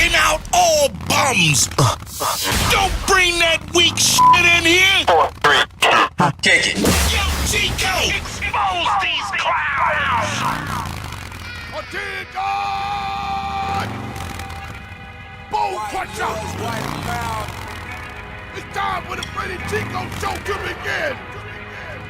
Knocking out all bums. Don't bring that weak shit in here. 4, 3, 2, kick it. Yo, Chico. Expose these clowns! Attention! Boom, crusher! It's time for the Freddy Chico show to begin.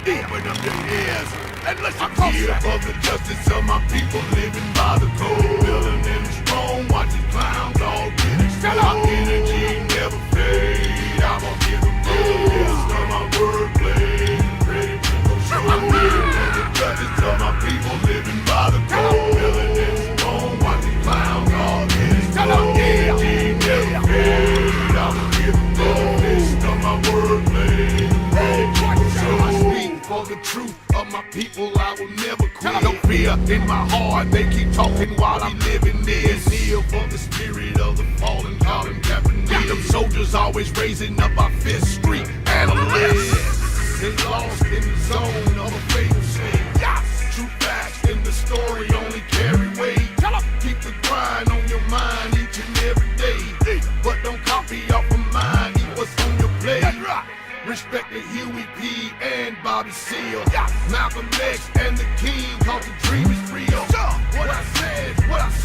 Open up your ears and listen closer. I'm here for the justice of my people living by the code. Building them strong, watching clowns all get exposed. My energy never fade. I'm gonna give them the best of my wordplay. Freddy Chico show. I'm here for the justice of my people living by the code. Building them strong, watching clowns all get exposed. My energy never fade. I'm gonna give them the best of my wordplay. Freddy Chico show. I speak for the truth of my people, I will never quit. No fear in my heart, they keep talking while I'm living this. Kneel for the spirit of the fallen, calling Japanese. Them soldiers always raising up our Fifth Street analysts. They lost in the zone of a fatal state. True facts in the story only carry weight. Keep the grind on your mind each and every day. But don't copy off of mine, eat what's on your plate. Respect the Huey P. and Bobby Seale. Malcolm X and the King, cause the dream is real. What I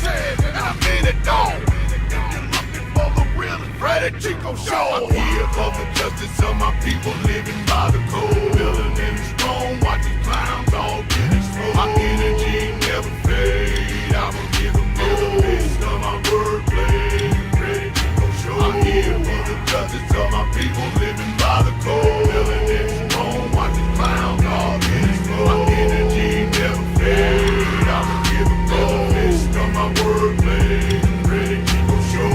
said, and I mean it all. If you're looking for the real Freddy Chico show, I'm here for the justice of my people living by the code. Building them strong, watching clowns all get exposed. My energy never fade. I'ma give them the best of my wordplay. Freddy Chico show. I'm here for the justice of my people living by the code. Building them strong, watching clowns all get exposed. My energy never fade. I'ma give them the best of my wordplay. Freddy Chico show.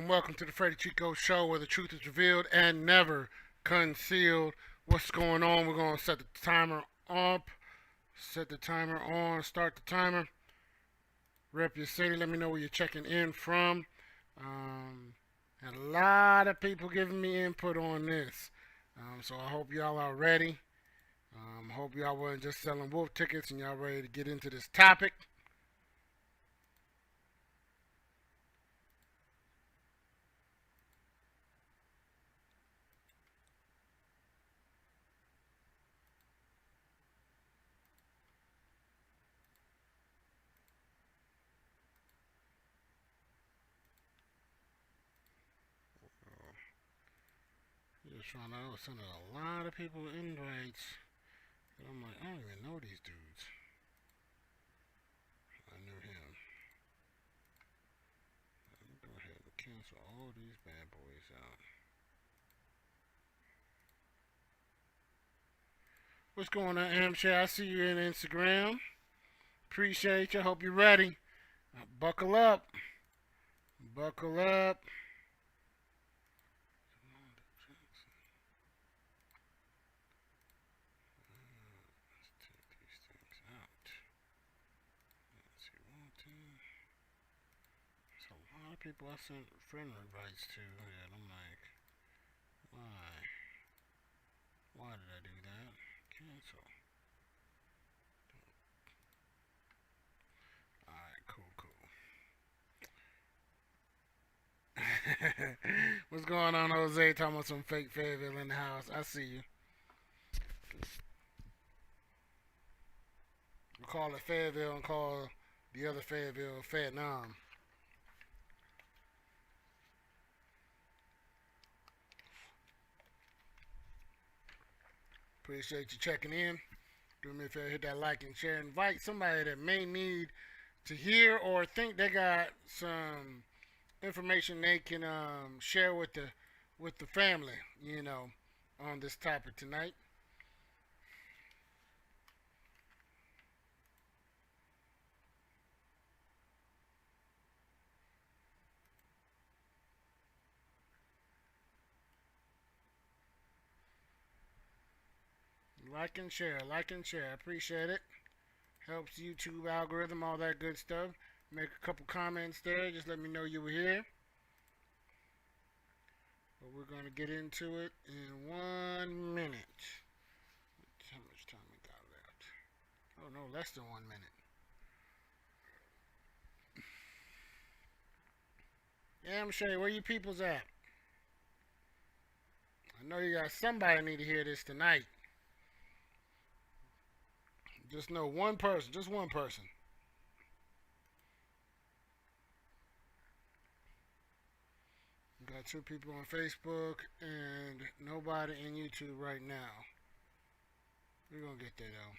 Welcome to the Freddy Chico Show, where the truth is revealed and never concealed. What's going on? We're going to set the timer up. Set the timer on. Start the timer. Rep your city. Let me know where you're checking in from. Had a lot of people giving me input on this. So I hope y'all are ready. Hope y'all weren't just selling wolf tickets and y'all ready to get into this topic. I was sending a lot of people invites. And I'm like, I don't even know these dudes. I knew him. Let me go ahead and cancel all these bad boys out. What's going on, Amshire? I see you in Instagram. Appreciate you. Hope you're ready. Buckle up. Buckle up. People I sent friend invites to, and I'm like, why did I do that? Cancel. Alright, cool. What's going on, Jose? Talking about some fake Fayetteville in the house. I see you. We call it Fayetteville and call the other Fayetteville Vietnam. Appreciate you checking in. Do me a favor, hit that like and share. Invite somebody that may need to hear or think they got some information they can share with the family, on this topic tonight. Like and share. Like and share. Appreciate it. Helps YouTube algorithm, all that good stuff. Make a couple comments there. Just let me know you were here. But we're going to get into it in 1 minute. How much time we got left? Oh, no, less than 1 minute. Yeah, I'm sure. Where you peoples at? I know you got somebody need to hear this tonight. Just know one person. Just one person. Got 2 people on Facebook and nobody in YouTube right now. We're going to get there though.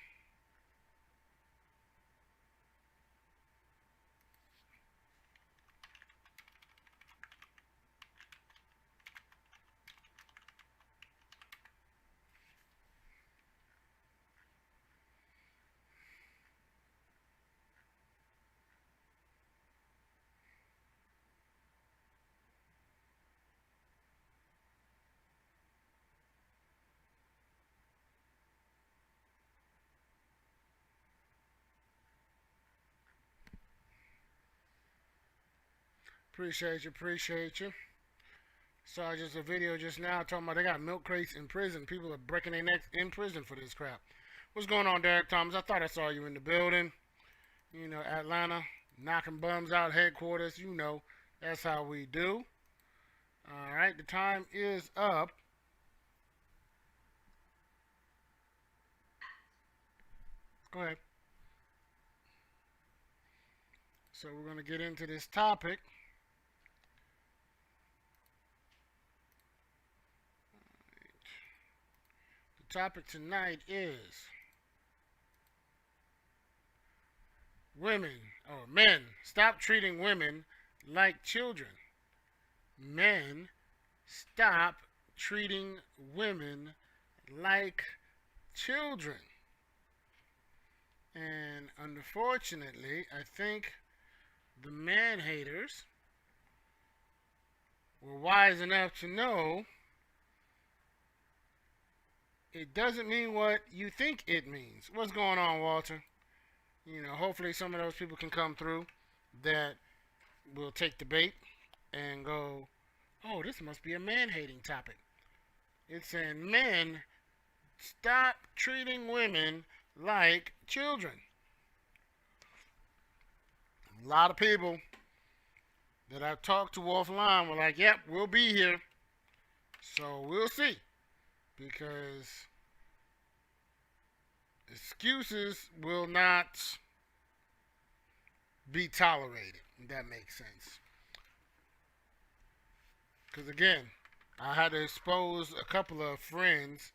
Appreciate you, appreciate you. Saw just a video just now talking about they got milk crates in prison. People are breaking their necks in prison for this crap. What's going on, Derek Thomas? I thought I saw you in the building. You know, Atlanta, knocking bums out headquarters. You know, that's how we do. All right, the time is up. Go ahead. So we're going to get into this topic. The topic tonight is women, or men, stop treating women like children. Men, stop treating women like children. And unfortunately, I think the man haters were wise enough to know it doesn't mean what you think it means. What's going on, Walter? You know, hopefully some of those people can come through that will take the bait and go, oh, this must be a man-hating topic. It's saying, men, stop treating women like children. A lot of people that I've talked to offline were like, yep, we'll be here. So we'll see. Because excuses will not be tolerated. If that makes sense. Because again, I had to expose a couple of friends,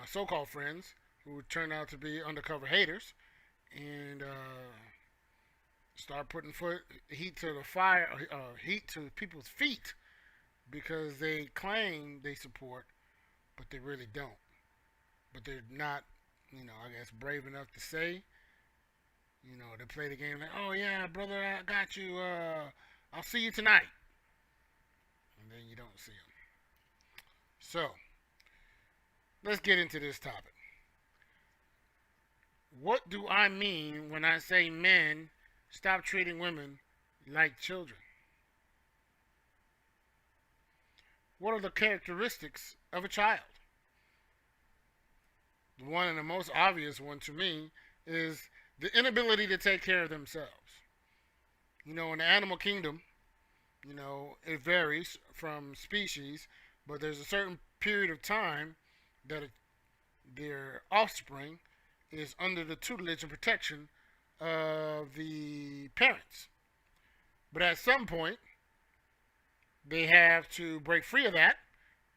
so-called friends, who turned out to be undercover haters, and start putting heat to the fire, heat to people's feet, because they claim they support, but they really don't. But they're not, you know, I guess brave enough to say. You know, they play the game like, oh yeah, brother, I got you. I'll see you tonight. And then you don't see them. So, let's get into this topic. What do I mean when I say men stop treating women like children? What are the characteristics of a child? The one and the most obvious one to me is the inability to take care of themselves. You know, in the animal kingdom, you know, it varies from species, but there's a certain period of time that their offspring is under the tutelage and protection of the parents. But at some point, they have to break free of that,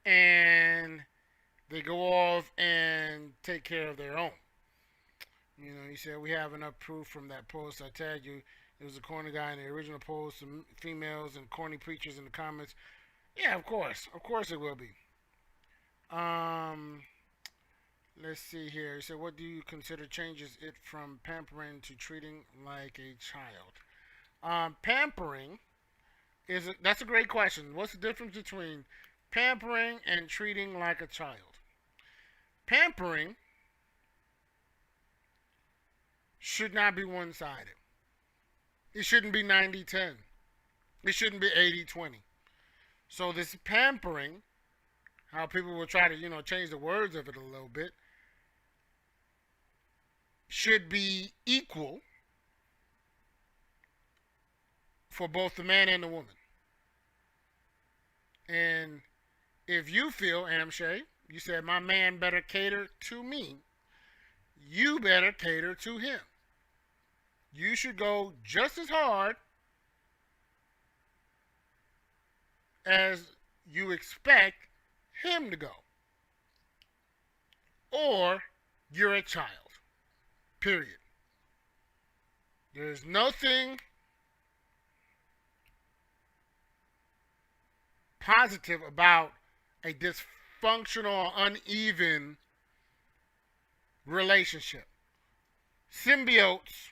and they go off and take care of their own. You know, he said, we have enough proof from that post. I tagged you. It was a corny guy in the original post, some females and corny preachers in the comments. Yeah, of course. Of course it will be. Let's see here. He said, what do you consider changes it from pampering to treating like a child? Pampering that's a great question. What's the difference between pampering and treating like a child? Pampering should not be one-sided. It shouldn't be 90-10. It shouldn't be 80-20. So this pampering, how people will try to, change the words of it a little bit, should be equal for both the man and the woman. And if you feel, Amshay, you said my man better cater to me, you better cater to him. You should go just as hard as you expect him to go. Or you're a child. Period. There's nothing positive about a dysfunctional, uneven relationship. Symbiotes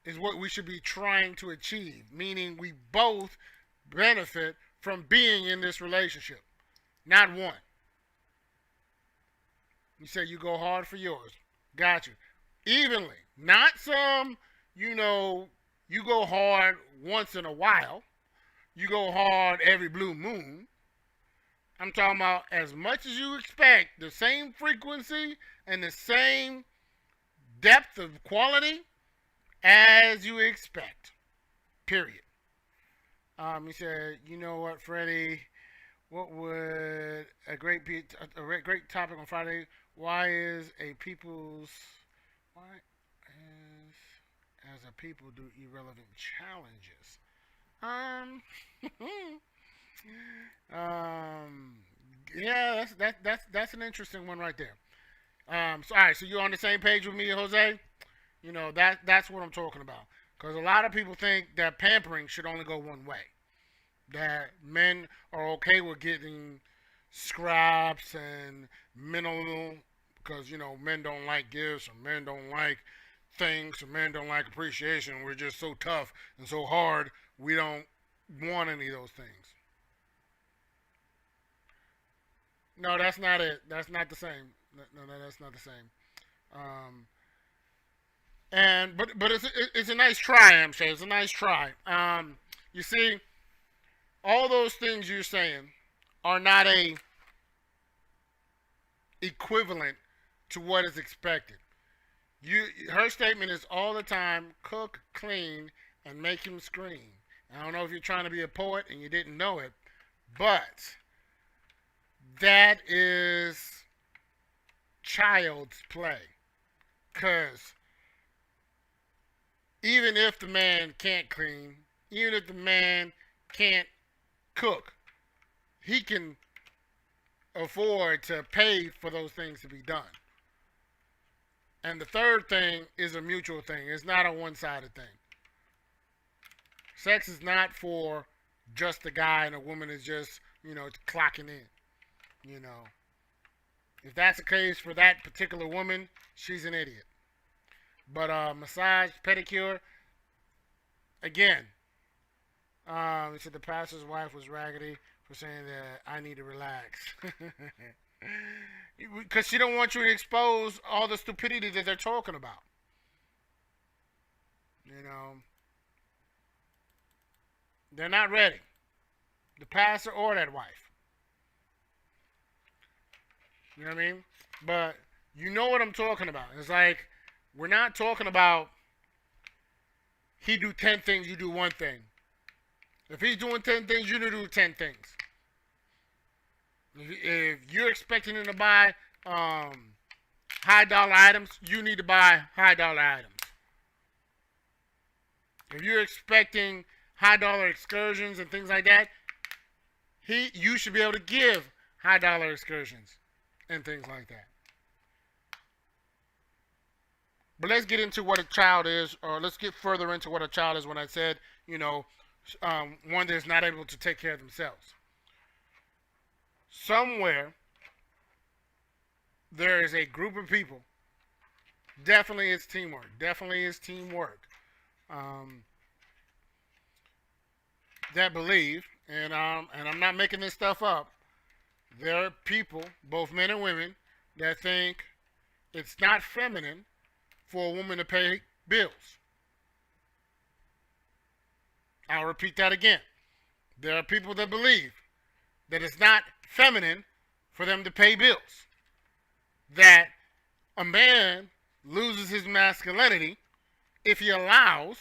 is what we should be trying to achieve, meaning we both benefit from being in this relationship, not one. You say you go hard for yours. Got you. Evenly. Not some, you go hard once in a while. You go hard every blue moon. I'm talking about as much as you expect, the same frequency and the same depth of quality as you expect. Period. He said, you know what, Freddie? What would a great topic on Friday? Why is a people do irrelevant challenges? Yeah, that's an interesting one right there. So all right, so you're on the same page with me, Jose? That's what I'm talking about. Because a lot of people think that pampering should only go one way. That men are okay with getting scraps and minimal, because men don't like gifts, or men don't like things, or men don't like appreciation. We're just so tough and so hard, we don't want any of those things. No, that's not it. That's not the same. No, that's not the same. But it's a nice try, I'm saying. It's a nice try. You see, all those things you're saying are not a equivalent to what is expected. Her statement is all the time: cook, clean, and make him scream. I don't know if you're trying to be a poet and you didn't know it, but that is child's play. Because even if the man can't clean, even if the man can't cook, he can afford to pay for those things to be done. And the third thing is a mutual thing. It's not a one-sided thing. Sex is not for just the guy and a woman is just, clocking in. If that's the case for that particular woman, she's an idiot. But massage, pedicure, again, he said the pastor's wife was raggedy for saying that I need to relax. Because she don't want you to expose all the stupidity that they're talking about. They're not ready. The pastor or that wife. You know what I mean? But you know what I'm talking about. It's like, we're not talking about he do 10 things, you do one thing. If he's doing 10 things, you do 10 things. If you're expecting him to buy high dollar items, you need to buy high dollar items. If you're expecting high dollar excursions and things like that, you should be able to give high dollar excursions and things like that. But let's get into what a child is, or let's get further into what a child is when I said, one that's not able to take care of themselves. Somewhere, there is a group of people, definitely it's teamwork, that believe, and I'm not making this stuff up, there are people, both men and women, that think it's not feminine for a woman to pay bills. I'll repeat that again. There are people that believe that it's not feminine for them to pay bills. That a man loses his masculinity if he allows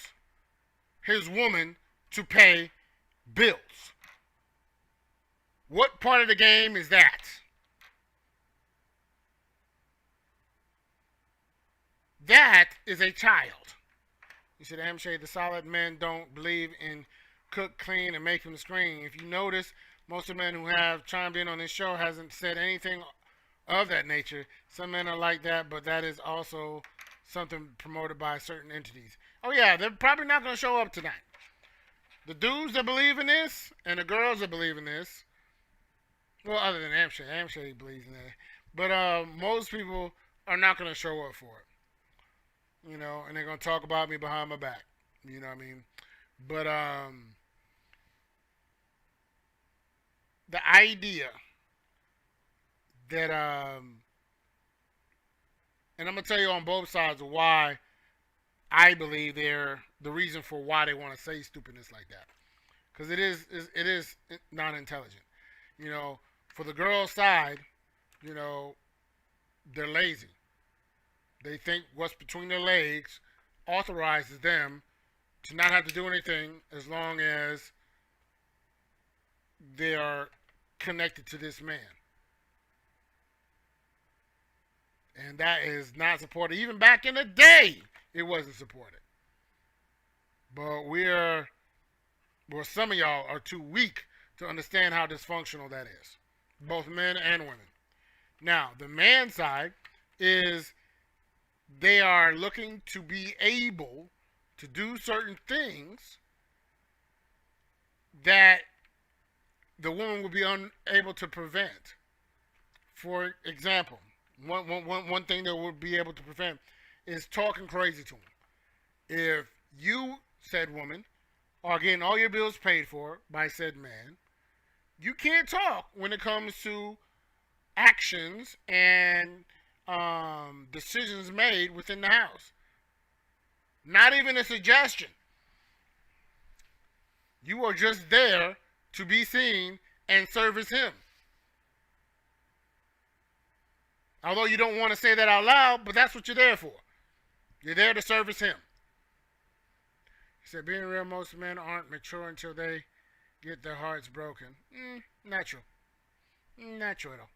his woman to pay bills. What part of the game is that? That is a child. You said, Amshay, the solid men don't believe in cook, clean, and make them scream. If you notice, most of the men who have chimed in on this show hasn't said anything of that nature. Some men are like that, but that is also something promoted by certain entities. Oh yeah, they're probably not going to show up tonight. The dudes that believe in this, and the girls that believe in this, well, other than Amshay. Amshay believes in that. But most people are not going to show up for it. You know, and they're going to talk about me behind my back. You know what I mean? But the idea that, and I'm going to tell you on both sides of why I believe they're the reason for why they want to say stupidness like that. Because it is non-intelligent. You know, for the girl side, you know, they're lazy. They think what's between their legs authorizes them to not have to do anything as long as they are connected to this man. And that is not supported. Even back in the day, it wasn't supported. But some of y'all are too weak to understand how dysfunctional that is. Both men and women. Now, the man side is they are looking to be able to do certain things that the woman will be unable to prevent. For example, one thing that would be able to prevent is talking crazy to him. If you, said woman, are getting all your bills paid for by said man, you can't talk when it comes to actions and decisions made within the house. Not even a suggestion. You are just there to be seen and service him. Although you don't want to say that out loud, but that's what you're there for. You're there to service him. He said, being real, most men aren't mature until they get their hearts broken. Not true. Not true at all.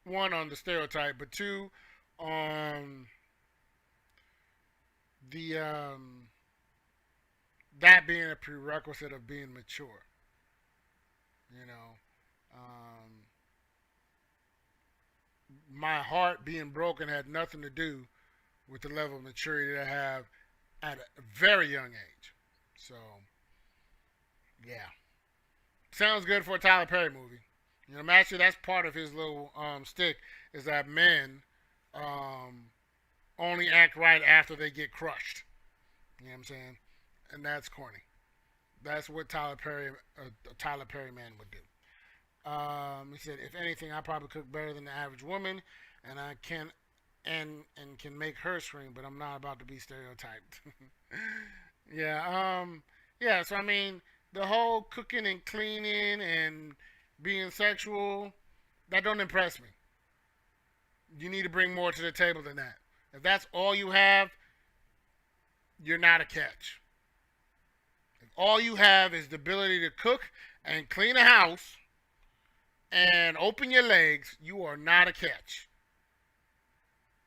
One, on the stereotype, but two, on the that being a prerequisite of being mature. You know, my heart being broken had nothing to do with the level of maturity that I have at a very young age. So, yeah. Sounds good for a Tyler Perry movie. You know, actually, that's part of his little stick, is that men only act right after they get crushed. You know what I'm saying? And that's corny. That's what a Tyler Perry man would do. He said, if anything, I probably cook better than the average woman, and I can can make her scream, but I'm not about to be stereotyped. Yeah, so I mean, the whole cooking and cleaning and being sexual, that don't impress me. You need to bring more to the table than that. If that's all you have, you're not a catch. If all you have is the ability to cook and clean a house and open your legs, you are not a catch.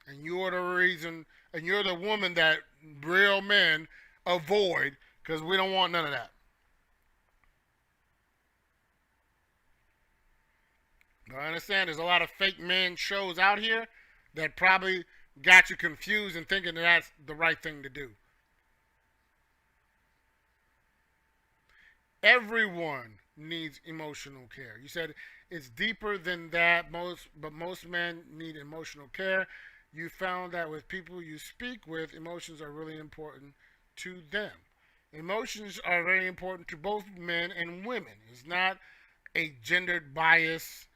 And you're the reason, and you're the woman that real men avoid, because we don't want none of that. But I understand there's a lot of fake men shows out here that probably got you confused and thinking that that's the right thing to do. Everyone needs emotional care. You said it's deeper than that, but most men need emotional care. You found that with people you speak with, emotions are really important to them. Emotions are very important to both men and women. It's not a gendered bias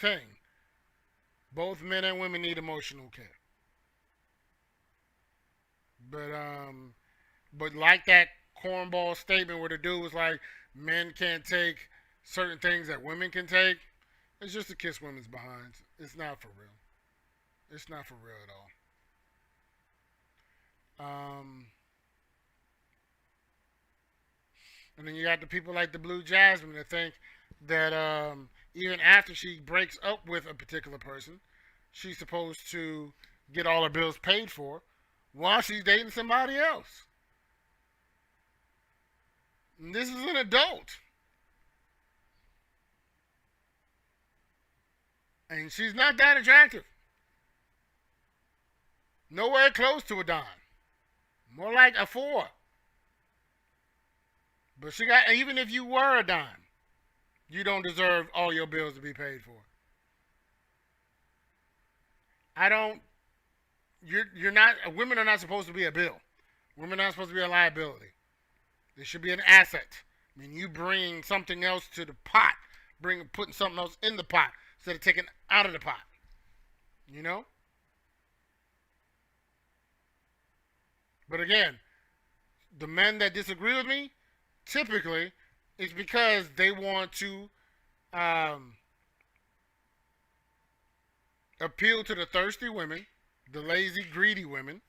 thing. Both men and women need emotional care. But like that cornball statement where the dude was like, men can't take certain things that women can take. It's just to kiss women's behinds. It's not for real. It's not for real at all. And then you got the people like the Blue Jasmine that think that even after she breaks up with a particular person, she's supposed to get all her bills paid for while she's dating somebody else. And this is an adult. And she's not that attractive. Nowhere close to a dime. More like a 4. But she got, even if you were a dime, you don't deserve all your bills to be paid for. You're not, women are not supposed to be a bill. Women are not supposed to be a liability. They should be an asset. I mean, you bring something else to the pot, putting something else in the pot instead of taking out of the pot. You know? But again, the men that disagree with me, typically, it's because they want to appeal to the thirsty women, the lazy, greedy women,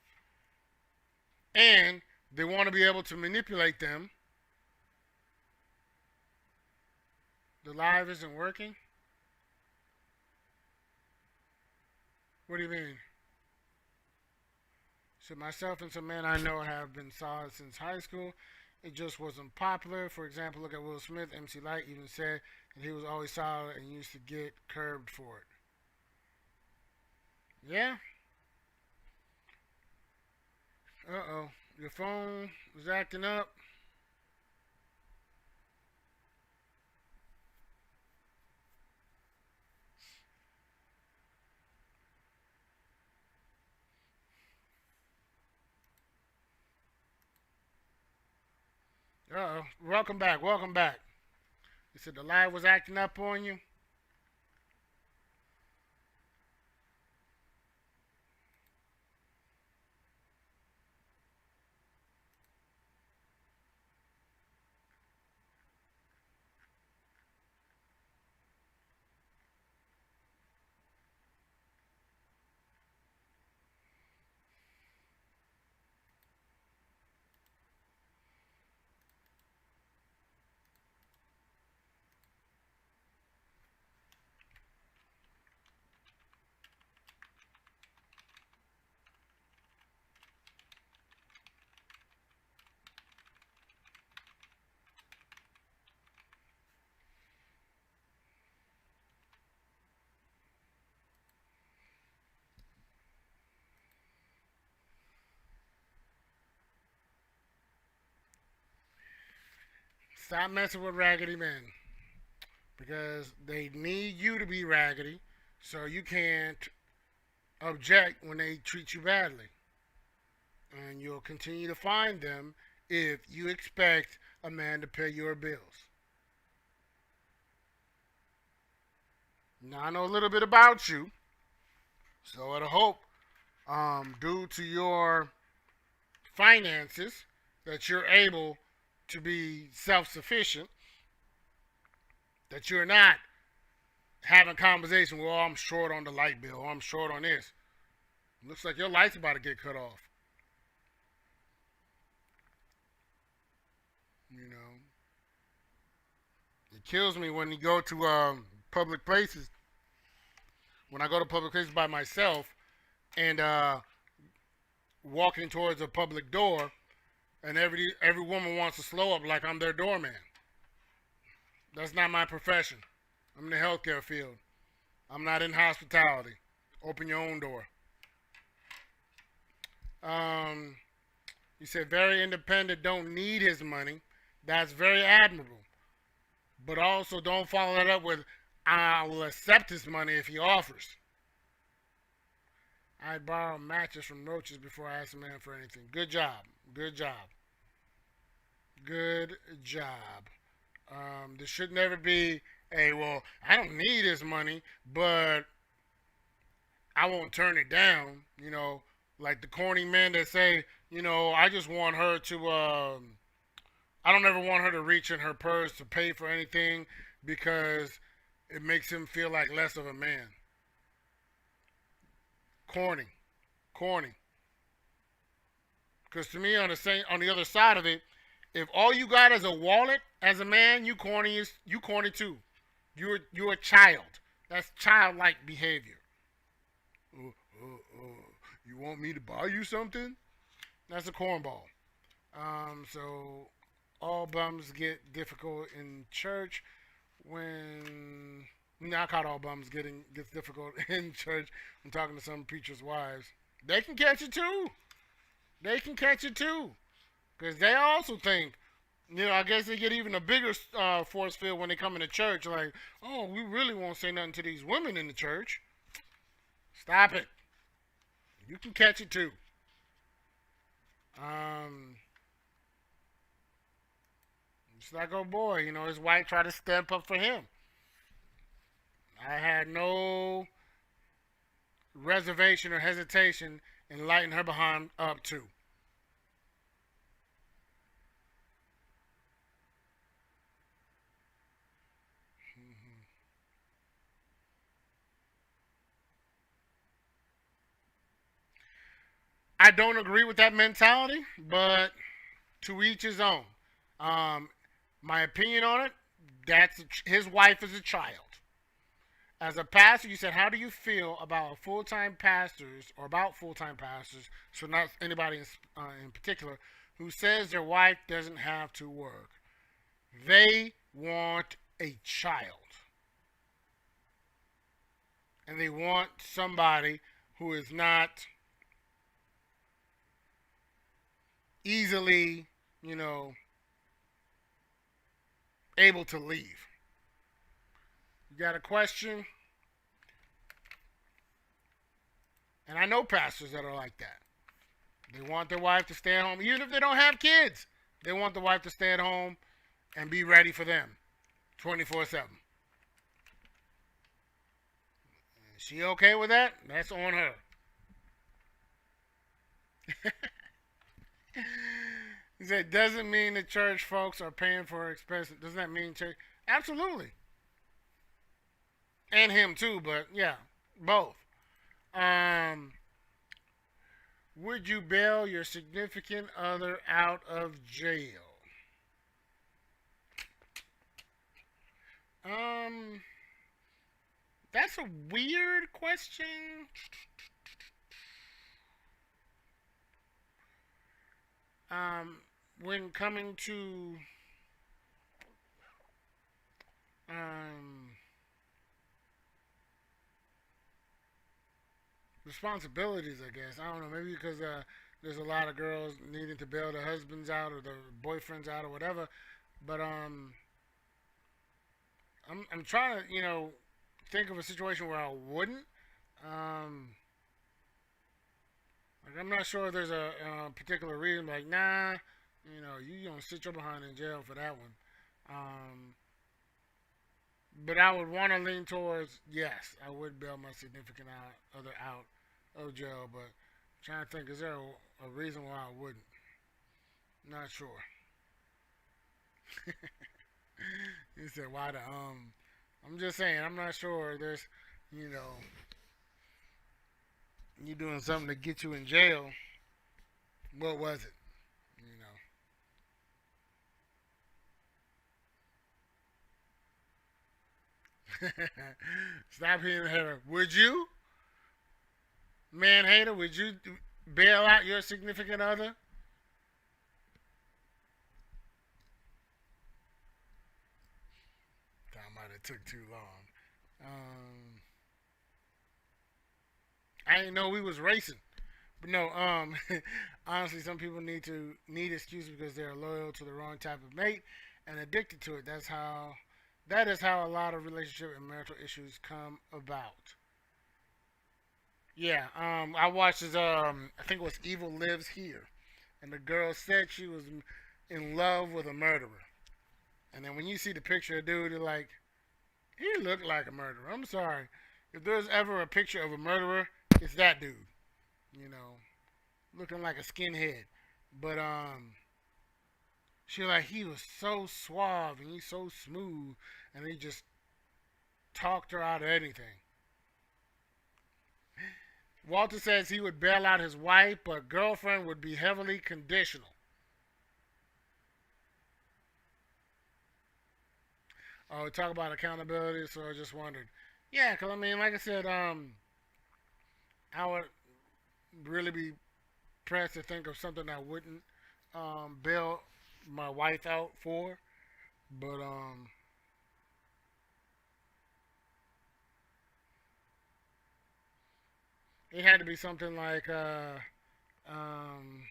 and they want to be able to manipulate them. The live isn't working? What do you mean? So myself and some men I know have been solid since high school. It just wasn't popular. For example, look at Will Smith. MC Lyte even said that he was always solid and used to get curbed for it. Yeah. Uh-oh. Your phone was acting up. Uh-oh. Welcome back. Welcome back. You said the live was acting up on you? Stop messing with raggedy men. Because they need you to be raggedy so you can't object when they treat you badly. And you'll continue to find them if you expect a man to pay your bills. Now I know a little bit about you, so I hope, due to your finances, that you're able to be self-sufficient, that you're not having conversation, well, I'm short on the light bill, or I'm short on this. Looks like your light's about to get cut off. You know, it kills me when you go to public places. When I go to public places by myself and walking towards a public door, and every woman wants to slow up like I'm their doorman. That's not my profession. I'm in the healthcare field. I'm not in hospitality. Open your own door. He said, very independent, don't need his money. That's very admirable. But also don't follow that up with, I will accept his money if he offers. I'd borrow matches from roaches before I ask a man for anything. Good job. Good job. Good job. There should never be a, well, I don't need his money, but I won't turn it down. Like the corny men that say, I just want her to. I don't ever want her to reach in her purse to pay for anything because it makes him feel like less of a man. Corny, corny. Because to me, on the other side of it, if all you got is a wallet as a man, you corny too. You're a child. That's childlike behavior. You want me to buy you something? That's a cornball. So all bums get difficult in church when not caught all bums gets difficult in church. I'm talking to some preachers' wives. They can catch it too. They can catch it too, because they also think, I guess they get even a bigger force field when they come into church. Like, oh, we really won't say nothing to these women in the church. Stop it. You can catch it too. It's like, oh boy, his wife tried to step up for him. I had no reservation or hesitation in lighting her behind up too. I don't agree with that mentality, but to each his own. My opinion on it, his wife is a child. As a pastor, you said, how do you feel about full-time pastors, or about full-time pastors, so not anybody in particular, who says their wife doesn't have to work? They want a child. And they want somebody who is not easily, able to leave. You got a question? And I know pastors that are like that. They want their wife to stay at home, even if they don't have kids. They want the wife to stay at home and be ready for them 24/7. Is she okay with that? That's on her. He said, doesn't mean the church folks are paying for her expenses. Doesn't that mean church? Absolutely. And him too, but yeah, both. Would you bail your significant other out of jail? That's a weird question. When coming to responsibilities, I guess. I don't know, maybe because there's a lot of girls needing to bail their husbands out or their boyfriends out or whatever. But I'm trying to think of a situation where I wouldn't. Like, I'm not sure if there's a particular reason. Like, nah, you gonna sit your behind in jail for that one. But I would want to lean towards, yes, I would bail my significant other out of jail. But I'm trying to think, is there a reason why I wouldn't? Not sure. He said, why the I'm just saying, I'm not sure. There's, you doing something to get you in jail. What was it? Stop hitting her. Would you? Man hater, would you bail out your significant other? That might have took too long. I didn't know we was racing. But no, honestly, some people need excuses because they're loyal to the wrong type of mate and addicted to it. That is how a lot of relationship and marital issues come about. Yeah, I watched this, I think it was Evil Lives Here. And the girl said she was in love with a murderer. And then when you see the picture of the dude, you're like, he looked like a murderer. I'm sorry. If there's ever a picture of a murderer, It's that dude, you know, looking like a skinhead. But she was like, he was so suave and he's so smooth, and he just talked her out of anything. Walter says he would bail out his wife, but girlfriend would be heavily conditional. Oh, we talk about accountability, so I just wondered. Yeah, because I mean, like I said, I would really be pressed to think of something I wouldn't bail my wife out for. But it had to be something like um,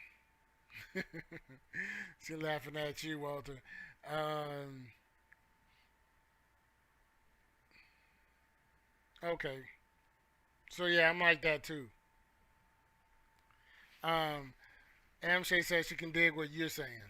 she's laughing at you, Walter. Um, okay, so yeah, I'm like that too. Um, MJ says she can dig what you're saying.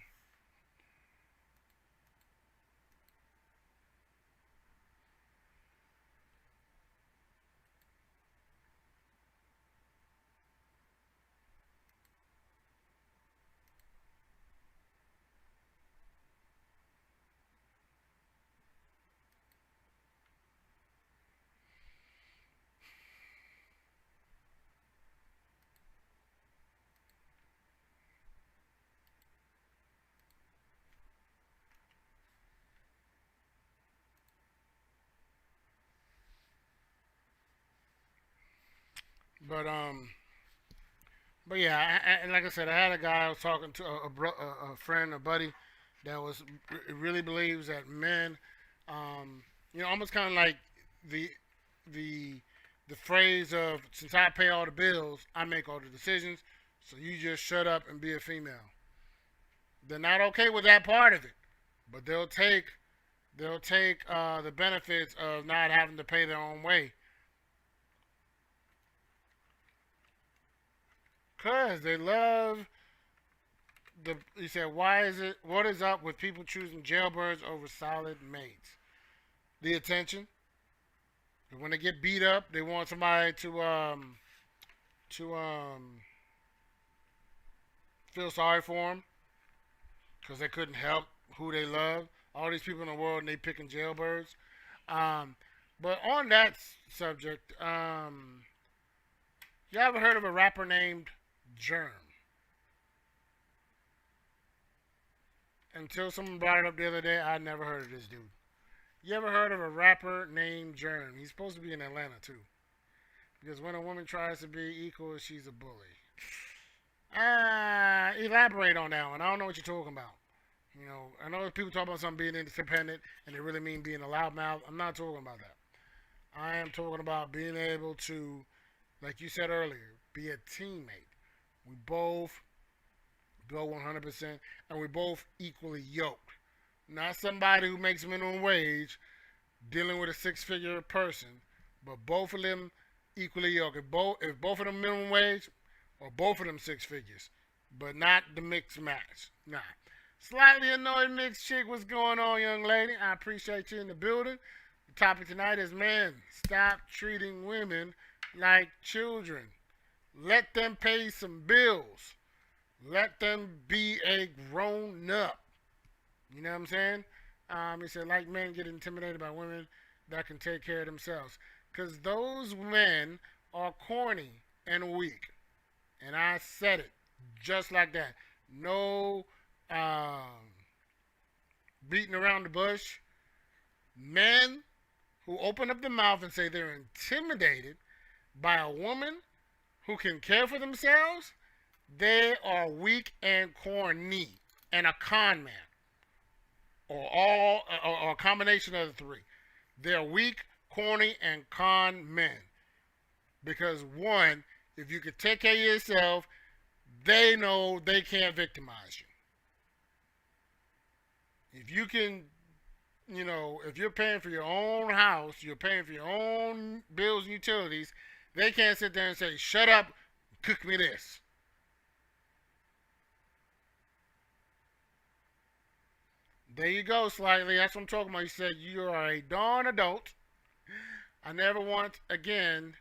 But but yeah, and like I said, I had a guy I was talking to, a friend, a buddy, that was really believes that men, almost kind of like the the the phrase of, since I pay all the bills, I make all the decisions, so you just shut up and be a female. They're not okay with that part of it, but they'll take the benefits of not having to pay their own way. Cause they love the. He said, "Why is it? What is up with people choosing jailbirds over solid mates? The attention. When they get beat up, they want somebody to feel sorry for them because they couldn't help who they love. All these people in the world, and they picking jailbirds. Um, but on that subject, you ever heard of a rapper named Germ? Until someone brought it up the other day, I never heard of this dude. You ever heard of a rapper named Germ? He's supposed to be in Atlanta too. Because when a woman tries to be equal, she's a bully. Elaborate on that one. I don't know what you're talking about. I know people talk about something being independent and they really mean being a loudmouth. I'm not talking about that. I am talking about being able to, like you said earlier, be a teammate. We both go 100% and we both equally yoked. Not somebody who makes minimum wage dealing with a six-figure person, but both of them equally yoked. If both of them minimum wage, or both of them six figures, but not the mixed match. Nah. Slightly annoyed mixed chick, what's going on, young lady? I appreciate you in the building. The topic tonight is, men, stop treating women like children. Let them pay some bills. Let them be a grown up. You know what I'm saying? He said, like men get intimidated by women that can take care of themselves. Because those men are corny and weak. And I said it just like that. No beating around the bush. Men who open up their mouth and say they're intimidated by a woman who can care for themselves, they are weak and corny and a con man. Or a combination of the three. They're weak, corny, and con men. Because one, if you can take care of yourself, they know they can't victimize you. If you can, if you're paying for your own house, you're paying for your own bills and utilities, they can't sit there and say, shut up, cook me this. There you go, slightly. That's what I'm talking about. You said you are a darn adult. I never want, again,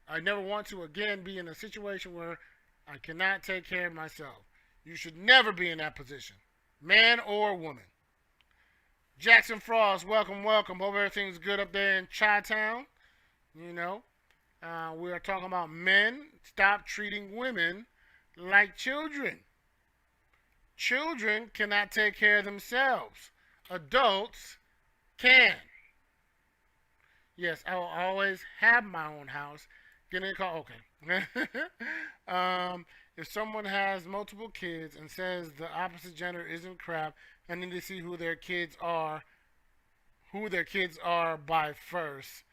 I never want to again be in a situation where I cannot take care of myself. You should never be in that position, man or woman. Jackson Frost, welcome, welcome. Hope everything's good up there in Chi-Town. You know, we are talking about men. Stop treating women like children. Children cannot take care of themselves. Adults can. Yes, I will always have my own house. Getting a call, okay. If someone has multiple kids and says the opposite gender isn't crap, I need to see who their kids are by first.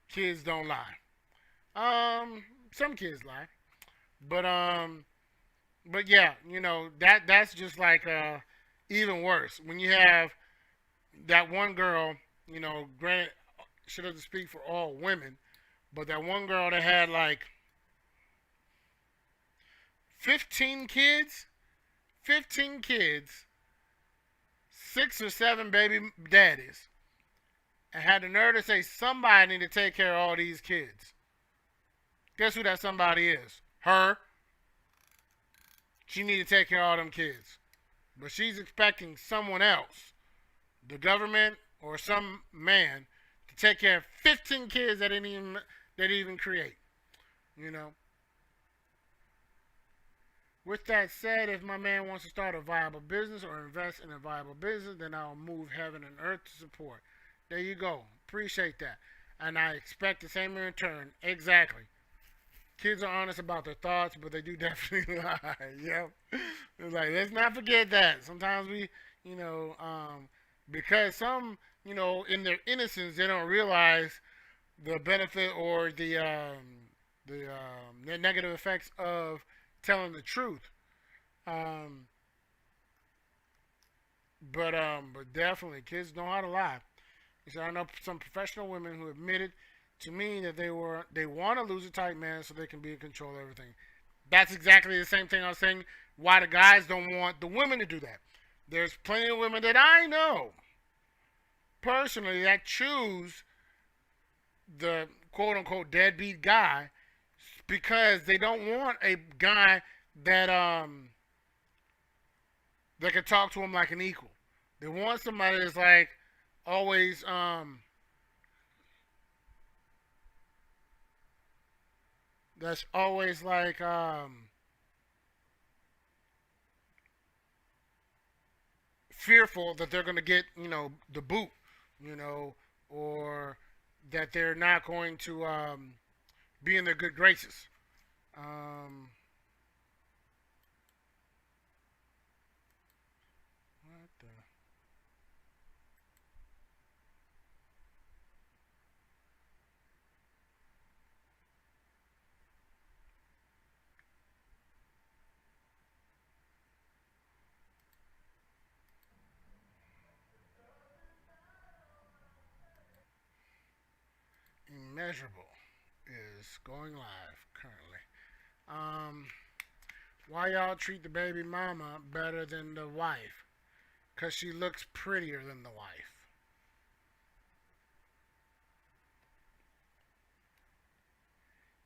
Kids don't lie. Some kids lie, but yeah, you know that's just like even worse when you have that one girl. You know, granted, she doesn't speak for all women, but that one girl that had like 15 kids, 6 or 7 baby daddies, and had the nerve to say somebody need to take care of all these kids. Guess who that somebody is? Her. She need to take care of all them kids. But she's expecting someone else, the government or some man, to take care of 15 kids that didn't even create. You know? With that said, if my man wants to start a viable business or invest in a viable business, then I'll move heaven and earth to support. There you go. Appreciate that. And I expect the same in return. Exactly. Kids are honest about their thoughts, but they do definitely lie. Yep. It's like, let's not forget that. Sometimes we, you know, because some, you know, in their innocence, they don't realize the benefit or the negative effects of telling the truth. But definitely, kids know how to lie. He said, I know some professional women who admitted to me that they want to lose a tight man so they can be in control of everything. That's exactly the same thing I was saying. Why the guys don't want the women to do that. There's plenty of women that I know personally that choose the quote unquote deadbeat guy because they don't want a guy that that can talk to them like an equal. They want somebody that's like always fearful that they're going to get, you know, the boot, you know, or that they're not going to be in their good graces. What the? Immeasurable is going live currently. Why y'all treat the baby mama better than the wife? Because she looks prettier than the wife.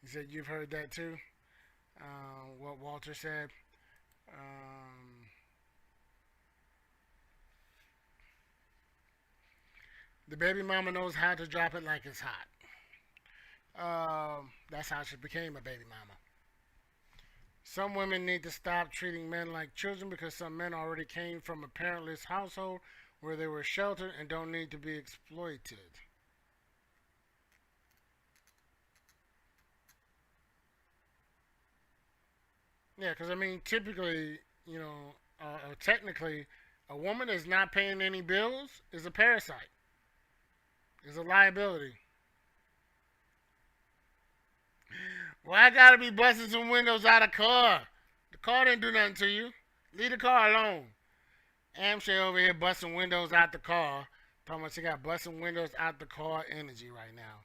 He said, you've heard that too? What Walter said. The baby mama knows how to drop it like it's hot. That's how she became a baby mama. Some women need to stop treating men like children because some men already came from a parentless household where they were sheltered and don't need to be exploited. Yeah, because I mean, typically, you know, or technically, a woman that's not paying any bills is a parasite, is a liability. Well, I gotta be busting some windows out of the car. The car didn't do nothing to you. Leave the car alone. Amshay over here busting windows out the car. Talking about she got busting windows out the car energy right now.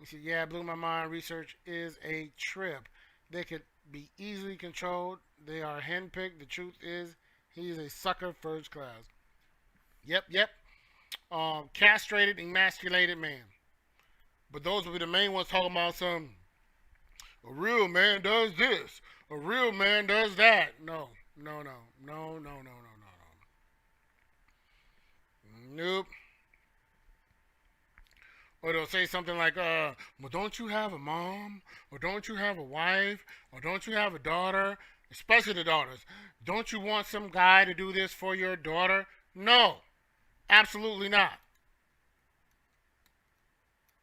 He said, yeah, it blew my mind. Research is a trip. They could be easily controlled. They are handpicked. The truth is, he is a sucker first class. Yep. Castrated, emasculated man. But those will be the main ones talking about a real man does this, a real man does that. No. Nope. Or they'll say something like, well, don't you have a mom? Or don't you have a wife? Or don't you have a daughter? Especially the daughters. Don't you want some guy to do this for your daughter? No, absolutely not.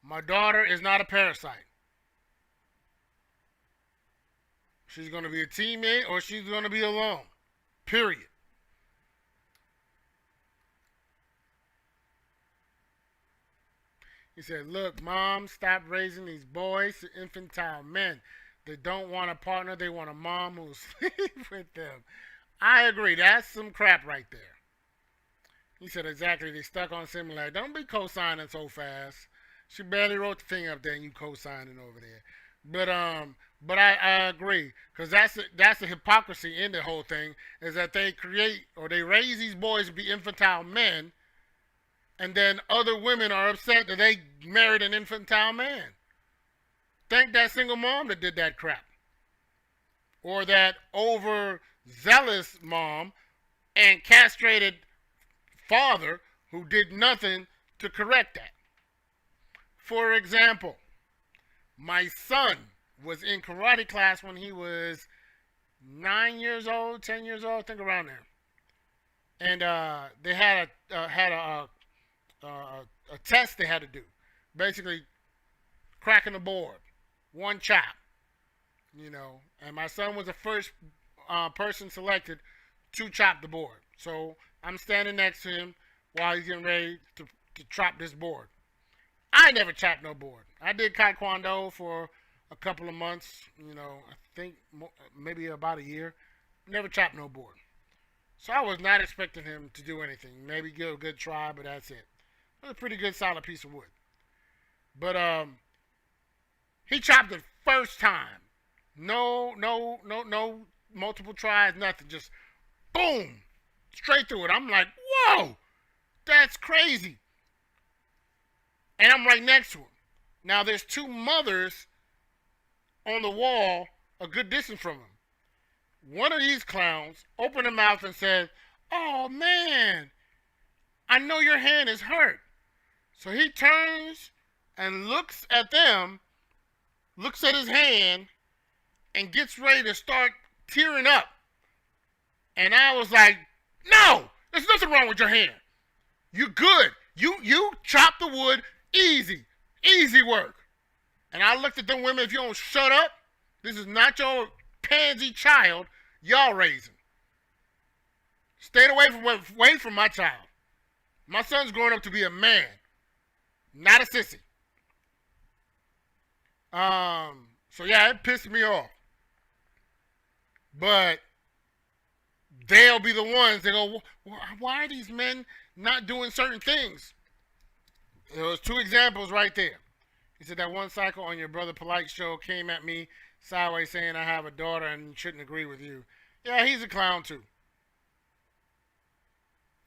My daughter is not a parasite. She's going to be a teammate or she's going to be alone. Period. He said, look, Mom, stop raising these boys to infantile men. They don't want a partner. They want a mom who'll sleep with them. I agree. That's some crap right there. He said, exactly. They stuck on similar. Don't be co-signing so fast. She barely wrote the thing up there and you co-signing over there. But I agree. Because that's the hypocrisy in the whole thing, is that they create or they raise these boys to be infantile men, and then other women are upset that they married an infantile man. Thank that single mom that did that crap. Or that overzealous mom and castrated father who did nothing to correct that. For example, my son was in karate class when he was 9 years old, 10 years old, I think around there. And they had a test they had to do. Basically, cracking the board. One chop. And my son was the first person selected to chop the board. So I'm standing next to him while he's getting ready to chop this board. I never chopped no board. I did Taekwondo for a couple of months, I think maybe about a year. Never chopped no board. So I was not expecting him to do anything. Maybe give a good try, but that's it. It was a pretty good solid piece of wood. But he chopped it first time. No multiple tries, nothing. Just boom, straight through it. I'm like, whoa, that's crazy. And I'm right next to him. Now there's two mothers on the wall a good distance from him. One of these clowns opened her mouth and said, oh man, I know your hand is hurt. So he turns and looks at them, looks at his hand, and gets ready to start tearing up. And I was like, no, there's nothing wrong with your hand. You're good. You chop the wood easy work. And I looked at them women, if you don't shut up, this is not your pansy child y'all raising. Stay away from my child. My son's growing up to be a man, not a sissy. So yeah, it pissed me off. But they'll be the ones that go, why are these men not doing certain things? There was two examples right there. He said that one cycle on your Brother Polite show came at me sideways saying I have a daughter and shouldn't agree with you. Yeah, he's a clown too.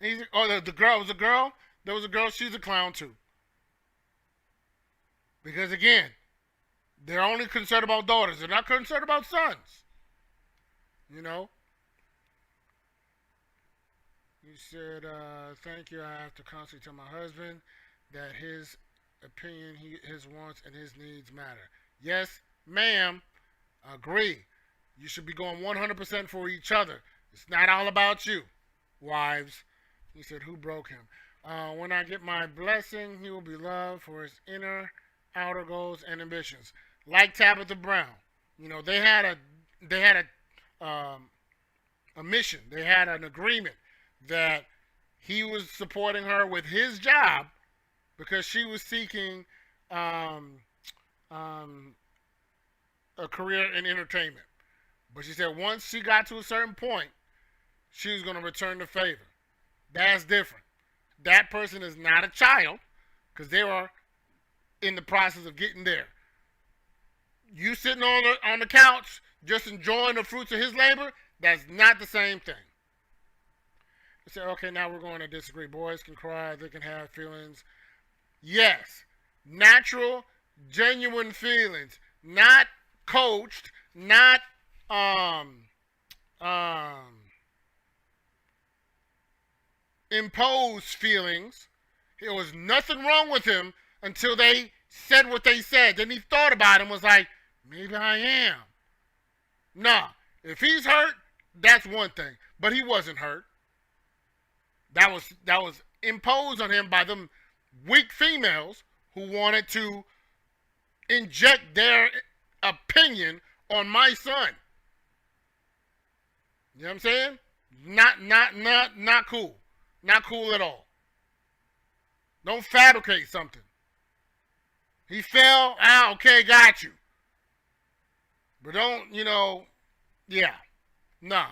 The girl was a girl. There was a girl. She's a clown too. Because again, they're only concerned about daughters. They're not concerned about sons. He said, thank you. I have to constantly tell my husband that his opinion, his wants, and his needs matter. Yes, ma'am. Agree. You should be going 100% for each other. It's not all about you, wives. He said, who broke him? When I get my blessing, he will be loved for his inner, outer goals and ambitions. Like Tabitha Brown. They had a mission. They had an agreement that he was supporting her with his job because she was seeking a career in entertainment. But she said once she got to a certain point, she was going to return the favor. That's different. That person is not a child because they are in the process of getting there. You sitting on the couch just enjoying the fruits of his labor, that's not the same thing. I said, okay, now we're going to disagree. Boys can cry, they can have feelings. Yes, natural genuine feelings, not coached, not imposed feelings. There was nothing wrong with him until they said what they said. Then he thought about it and was like, maybe I am. Nah, if he's hurt, that's one thing. But he wasn't hurt. That was imposed on him by them weak females who wanted to inject their opinion on my son. You know what I'm saying? Not cool. Not cool at all. Don't fabricate something. He fell. Okay, got you. But don't, yeah. Nah.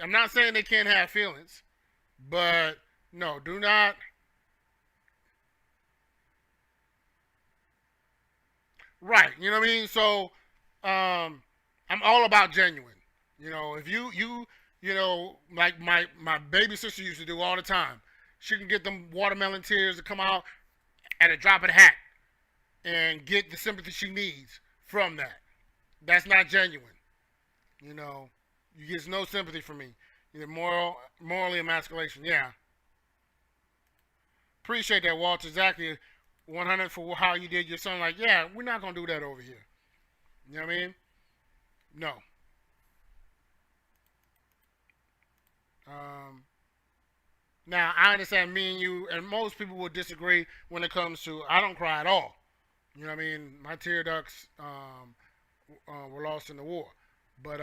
I'm not saying they can't have feelings, but no, do not. Right, you know what I mean? So, I'm all about genuine. If like my baby sister used to do all the time. She can get them watermelon tears to come out at a drop of the hat and get the sympathy she needs from that. That's not genuine. You get no sympathy from me. You're morally emasculation. Yeah. Appreciate that, Walter. Exactly 100 for how you did your son. Like, yeah, we're not going to do that over here. You know what I mean? No. Now, I understand me and you, and most people will disagree when it comes to, I don't cry at all. You know what I mean? My tear ducts were lost in the war. But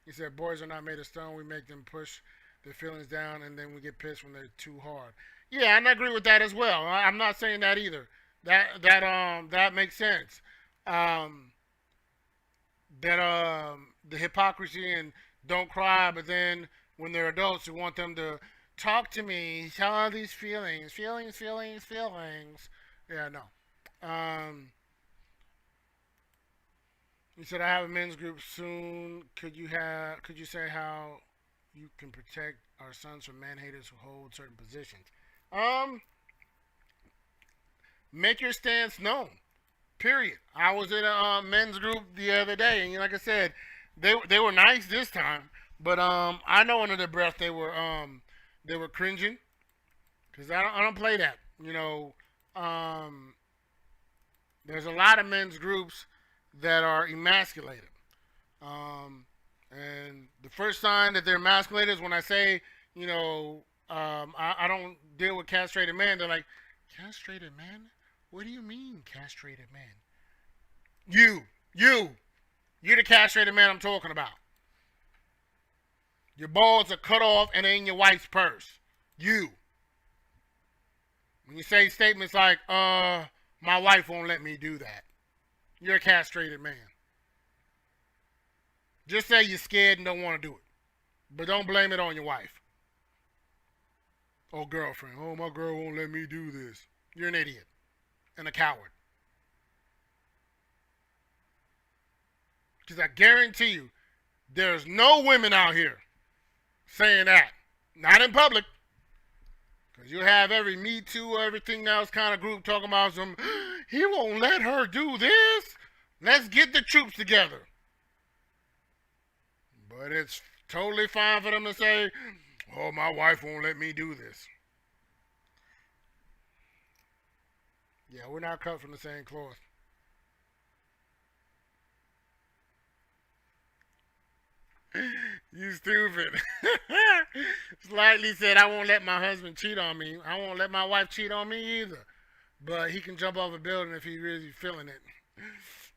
he said, boys are not made of stone. We make them push their feelings down, and then we get pissed when they're too hard. Yeah, and I agree with that as well. I'm not saying that either. That makes sense. The hypocrisy and don't cry, but then when they're adults, you want them to talk to me, tell all these feelings. Yeah, no. You said I have a men's group soon. Could you say how you can protect our sons from man haters who hold certain positions? Make your stance known. Period. I was in a men's group the other day, and like I said, they were nice this time, but I know under their breath they were cringing, because I don't play that. There's a lot of men's groups that are emasculated, and the first sign that they're emasculated is when I say, I don't deal with castrated men. They're like, castrated men? What do you mean, castrated man? You're the castrated man I'm talking about. Your balls are cut off and they're in your wife's purse. You. When you say statements like, my wife won't let me do that, you're a castrated man. Just say you're scared and don't want to do it. But don't blame it on your wife. Or girlfriend. Oh, my girl won't let me do this. You're an idiot. And a coward. Because I guarantee you, there's no women out here saying that. Not in public. Because you have every Me Too or everything else kind of group talking about some, he won't let her do this. Let's get the troops together. But it's totally fine for them to say, oh, my wife won't let me do this. Yeah, we're not cut from the same cloth. You stupid. Slightly said, I won't let my husband cheat on me. I won't let my wife cheat on me either. But he can jump off a building if he's really feeling it.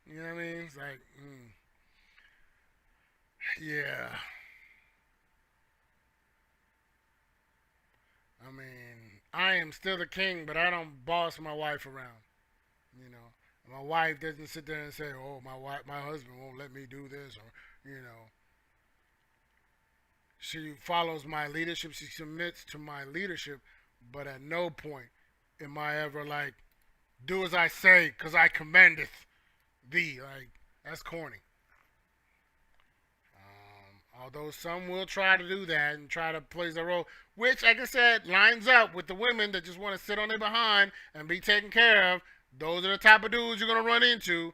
You know what I mean? It's like, yeah. I mean, I am still the king, but I don't boss my wife around. My wife doesn't sit there and say, oh, my husband won't let me do this, or, She follows my leadership. She submits to my leadership, but at no point am I ever like, do as I say, because I commandeth thee. Like, that's corny. Although some will try to do that and try to play their role, which, like I said, lines up with the women that just want to sit on their behind and be taken care of. Those are the type of dudes you're going to run into.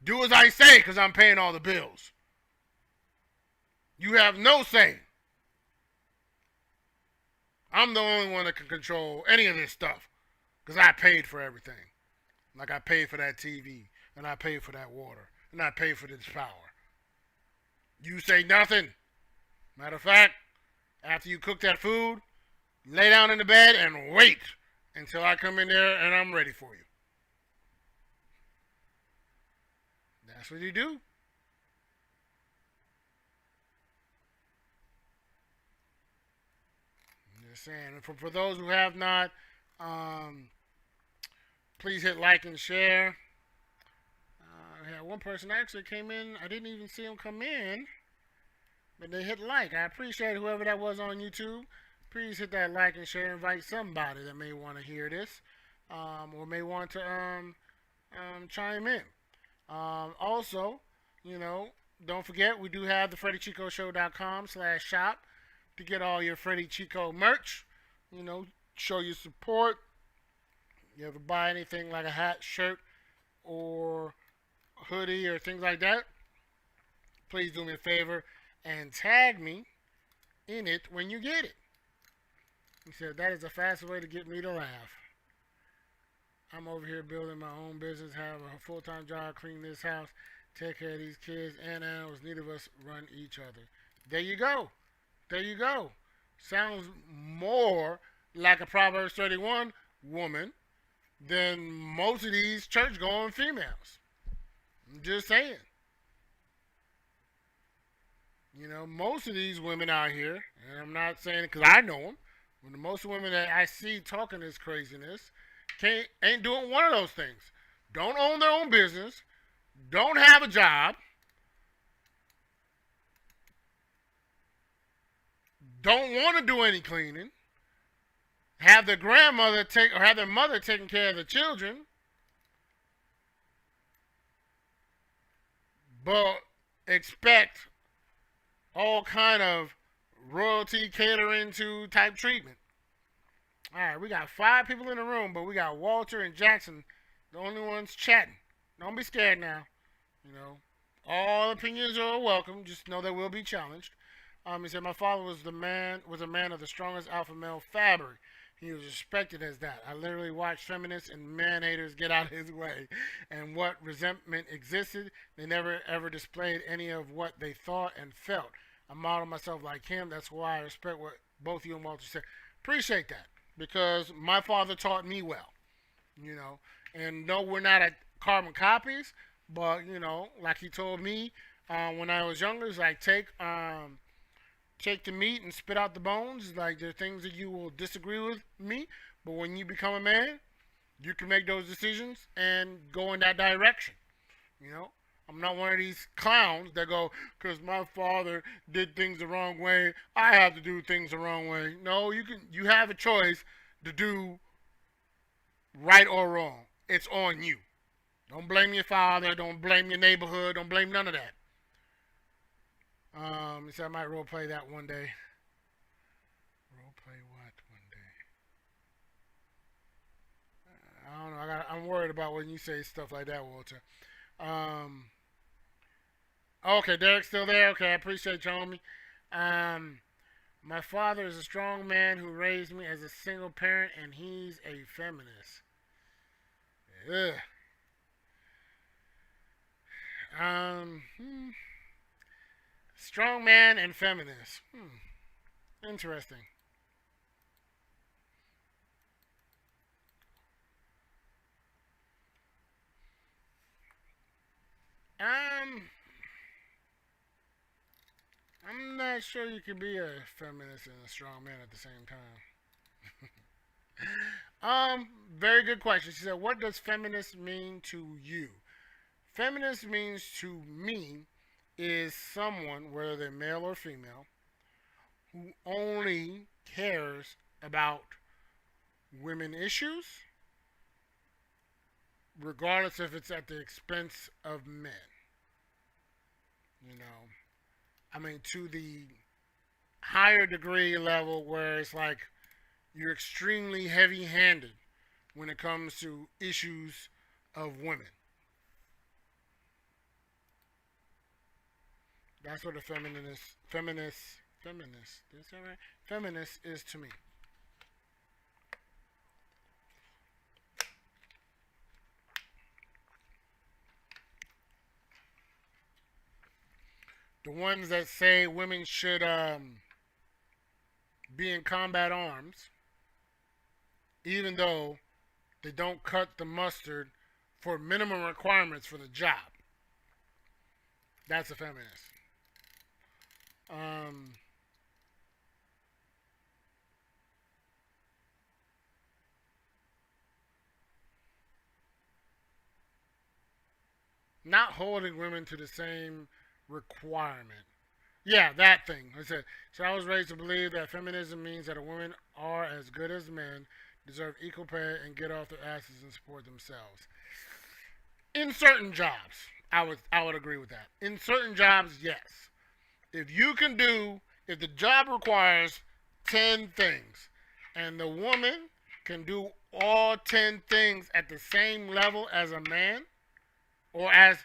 Do as I say because I'm paying all the bills. You have no say. I'm the only one that can control any of this stuff because I paid for everything. Like I paid for that TV, and I paid for that water, and I paid for this power. You say nothing. Matter of fact, after you cook that food, lay down in the bed and wait until I come in there and I'm ready for you. That's what you do. I'm just saying. For those who have not, please hit like and share. I had one person actually came in. I didn't even see him come in, but they hit like. I appreciate whoever that was on YouTube. Please hit that like and share. Invite somebody that may want to hear this, or may want to chime in. Also, don't forget we do have the FreddieChicoShow.com/shop to get all your Freddie Chico merch. Show your support. You ever buy anything like a hat, shirt, or hoodie or things like that, please do me a favor and tag me in it when you get it. He said, that is the fastest way to get me to laugh. I'm over here building my own business, have a full-time job, clean this house, take care of these kids and animals. Neither of us run each other. There you go. There you go. Sounds more like a Proverbs 31 woman than most of these church-going females. I'm just saying. Most of these women out here, and I'm not saying it because I know them, but most women that I see talking this craziness ain't doing one of those things. Don't own their own business. Don't have a job. Don't want to do any cleaning. Have their grandmother have their mother taking care of the children. But expect all kind of royalty catering to type treatment. Alright, we got 5 people in the room, but we got Walter and Jackson, the only ones chatting. Don't be scared now. All opinions are welcome. Just know they will be challenged. He said, my father was a man of the strongest alpha male fabric. He was respected as that. I literally watched feminists and man-haters get out of his way. And what resentment existed, they never ever displayed any of what they thought and felt. I modeled myself like him. That's why I respect what both you and Walter said. Appreciate that. Because my father taught me well. And no, we're not carbon copies. But, like he told me when I was younger, it's like take the meat and spit out the bones. Like, there are things that you will disagree with me, but when you become a man, you can make those decisions and go in that direction. I'm not one of these clowns that go, because my father did things the wrong way, I have to do things the wrong way. No, you have a choice to do right or wrong. It's on you. Don't blame your father, don't blame your neighborhood, don't blame none of that. He said I might role play that one day. Role play what one day? I don't know. I'm worried about when you say stuff like that, Walter. Okay, Derek's still there. Okay, I appreciate you, homie. My father is a strong man who raised me as a single parent, and he's a feminist. Ugh. Strong man and feminist. Interesting. I'm not sure you can be a feminist and a strong man at the same time. Very good question. She said, what does feminist mean to you? Feminist means to me is someone, whether they're male or female, who only cares about women issues, regardless if it's at the expense of men. I mean, to the higher degree level where it's like you're extremely heavy-handed when it comes to issues of women. That's what a feminist, is that right? Feminist is to me. The ones that say women should be in combat arms, even though they don't cut the mustard for minimum requirements for the job. That's a feminist. Not holding women to the same requirement. Yeah, that thing. I said, so I was raised to believe that feminism means that women are as good as men, deserve equal pay, and get off their asses and support themselves. In certain jobs, I would agree with that. In certain jobs, yes. If the job requires 10 things, and the woman can do all 10 things at the same level as a man, or as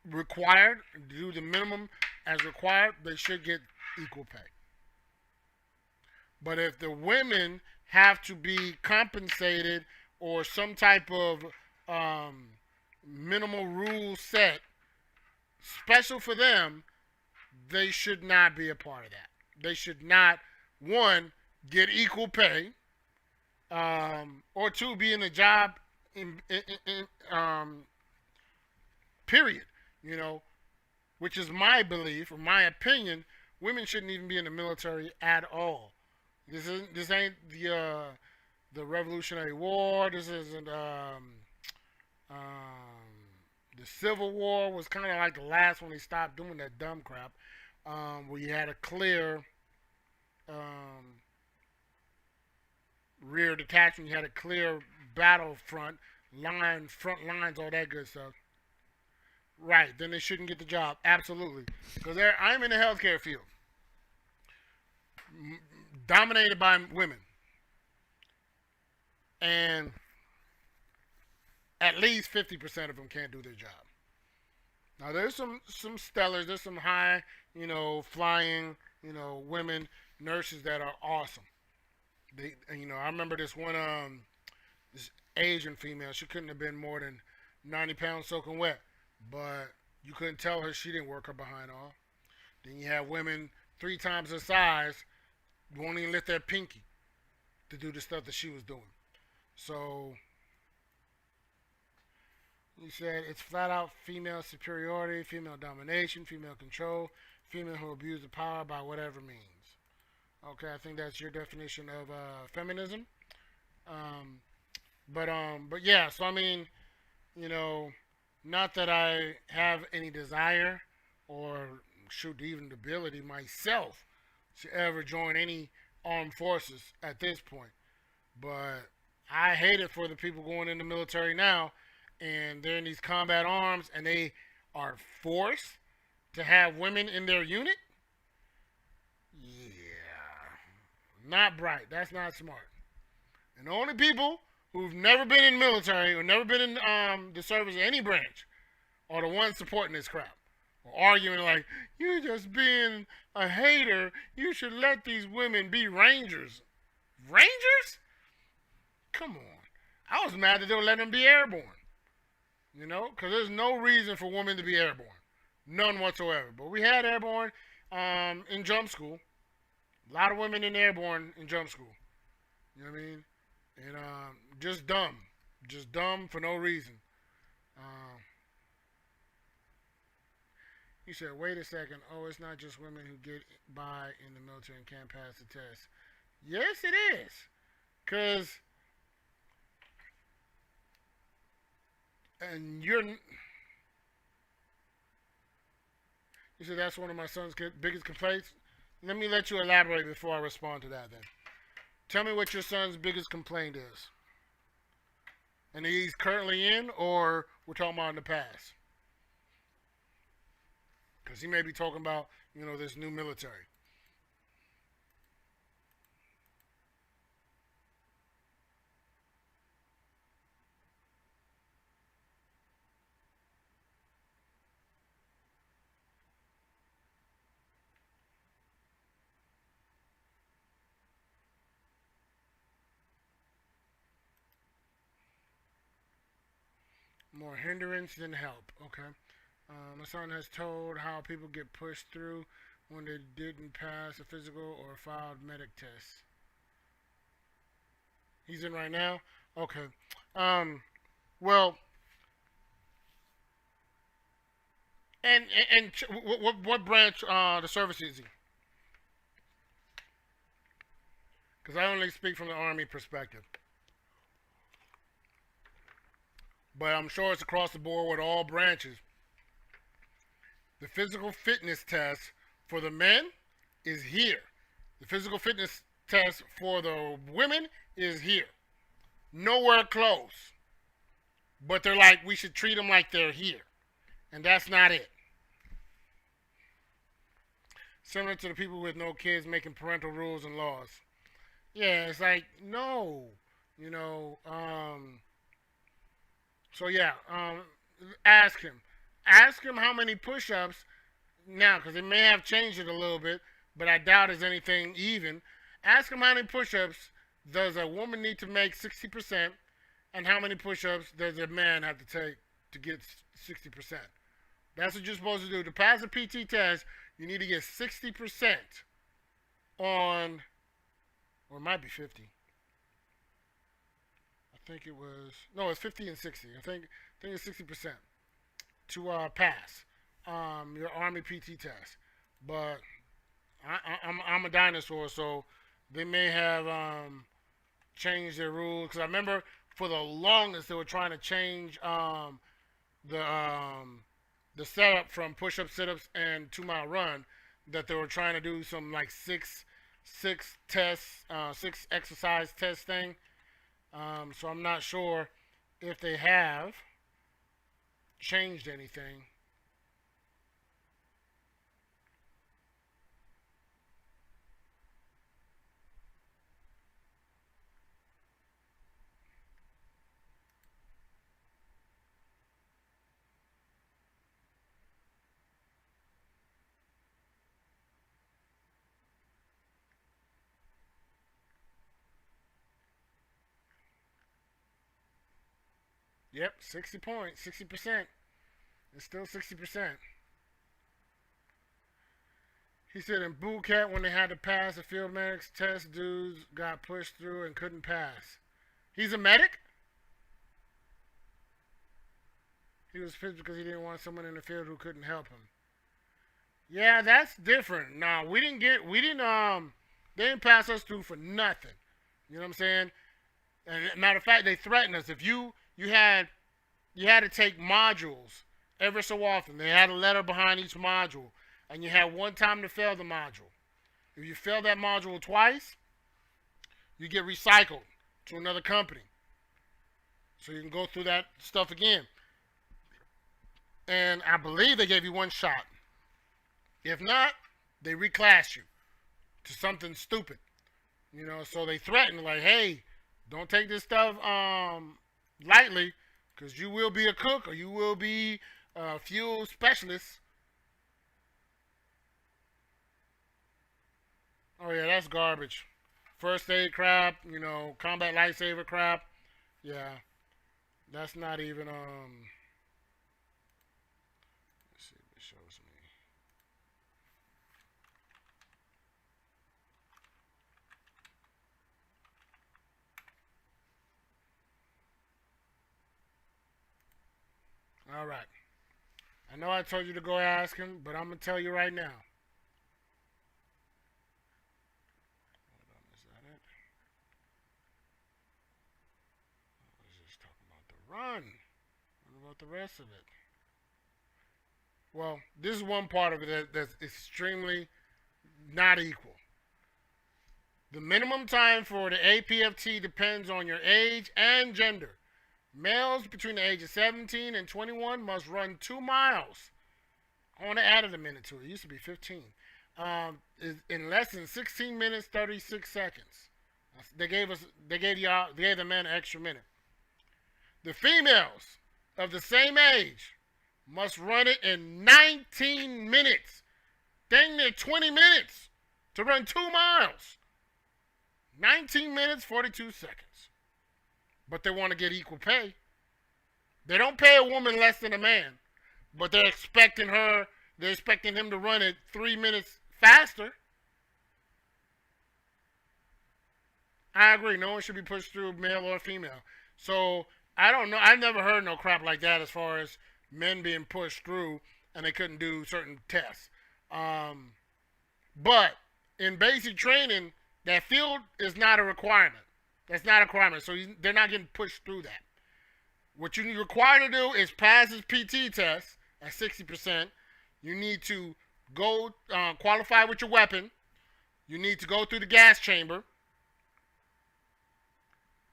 required, do the minimum as required, they should get equal pay. But if the women have to be compensated or some type of minimal rule set special for them, they should not be a part of that. They should not, one, get equal pay, or two, be in a job period. Which is my belief or my opinion. Women shouldn't even be in the military at all. This ain't the Revolutionary War. This isn't the Civil War. Was kind of like the last one they stopped doing that dumb crap, where you had a clear rear detachment, you had a clear battlefront front lines, all that good stuff. Right, then they shouldn't get the job. Absolutely. Because I'm in the healthcare field. Dominated by women. And at least 50% of them can't do their job. Now, there's some stellars. There's some high, flying, women, nurses that are awesome. I remember this one, this Asian female. She couldn't have been more than 90 pounds soaking wet. But you couldn't tell her she didn't work her behind off. Then you have women 3 times her size won't even lift their pinky to do the stuff that she was doing. So he said it's flat out female superiority, female domination, female control, female who abuse the power by whatever means. Okay, I think that's your definition of feminism. But yeah, so I mean, not that I have any desire or shoot even the ability myself to ever join any armed forces at this point. But I hate it for the people going in the military now and they're in these combat arms and they are forced to have women in their unit. Yeah. Not bright. That's not smart. And the only people who've never been in the military or never been in the service of any branch are the ones supporting this crap. Or arguing like, you're just being a hater. You should let these women be rangers. Rangers? Come on. I was mad that they were letting them be airborne. Because there's no reason for women to be airborne. None whatsoever. But we had airborne in jump school. A lot of women in airborne in jump school. You know what I mean? And just dumb. Just dumb for no reason. He said, wait a second. Oh, it's not just women who get by in the military and can't pass the test. Yes, it is. Because, and you said that's one of my son's biggest complaints. Let me let you elaborate before I respond to that then. Tell me what your son's biggest complaint is. And he's currently in, or we're talking about in the past? Because he may be talking about, this new military. More hindrance than help. Okay. My son has told how people get pushed through when they didn't pass a physical or filed medic test. He's in right now? Okay. Well, and what branch the service is he? Because I only speak from the Army perspective. But I'm sure it's across the board with all branches. The physical fitness test for the men is here. The physical fitness test for the women is here. Nowhere close. But they're like, we should treat them like they're here. And that's not it. Similar to the people with no kids making parental rules and laws. Yeah, it's like, no. So yeah, ask him. Ask him how many push-ups, now, because they may have changed it a little bit, but I doubt it's anything even. Ask him how many push-ups does a woman need to make 60%, and how many push-ups does a man have to take to get 60%. That's what you're supposed to do. To pass a PT test, you need to get 60% on, or it might be 50. I think it was, no, it's 50 and 60. I think it's 60% to pass your Army PT test. But I'm a dinosaur, so they may have changed their rules. Because I remember for the longest they were trying to change the setup from push-up, sit-ups, and 2-mile run. That they were trying to do some like six tests, 6 exercise test thing. So I'm not sure if they have changed anything. Yep, 60 points, 60%. It's still 60%. He said in boot camp when they had to pass the field medics test, dudes got pushed through and couldn't pass. He's a medic? He was pissed because he didn't want someone in the field who couldn't help him. Yeah, that's different. Nah, they didn't pass us through for nothing. You know what I'm saying? And matter of fact, they threatened us. If you had to take modules every so often. They had a letter behind each module, and you had one time to fail the module. If you fail that module twice, you get recycled to another company. So you can go through that stuff again. And I believe they gave you one shot. If not, they reclass you to something stupid. So they threaten, like, hey, don't take this stuff lightly, because you will be a cook or you will be a fuel specialist. Oh yeah, that's garbage. First aid crap, combat lifesaver crap. Yeah, that's not even let's see if it shows me. All right. I know I told you to go ask him, but I'm going to tell you right now. Hold on, is that it? I was just talking about the run. What about the rest of it? Well, this is one part of it that's extremely not equal. The minimum time for the APFT depends on your age and gender. Males between the age of 17 and 21 must run 2 miles. I want to add a minute to it. It used to be 15. in less than 16 minutes 36 seconds. They gave the men an extra minute. The females of the same age must run it in 19 minutes. Dang near 20 minutes to run 2 miles. 19 minutes 42 seconds. But they want to get equal pay. They don't pay a woman less than a man, but they're expecting him to run it 3 minutes faster. I agree. No one should be pushed through, male or female. So, I don't know. I've never heard no crap like that as far as men being pushed through and they couldn't do certain tests. But in basic training, that field is not a requirement. That's not a requirement. So, they're not getting pushed through that. What you're required to do is pass his PT test at 60%. You need to go qualify with your weapon. You need to go through the gas chamber.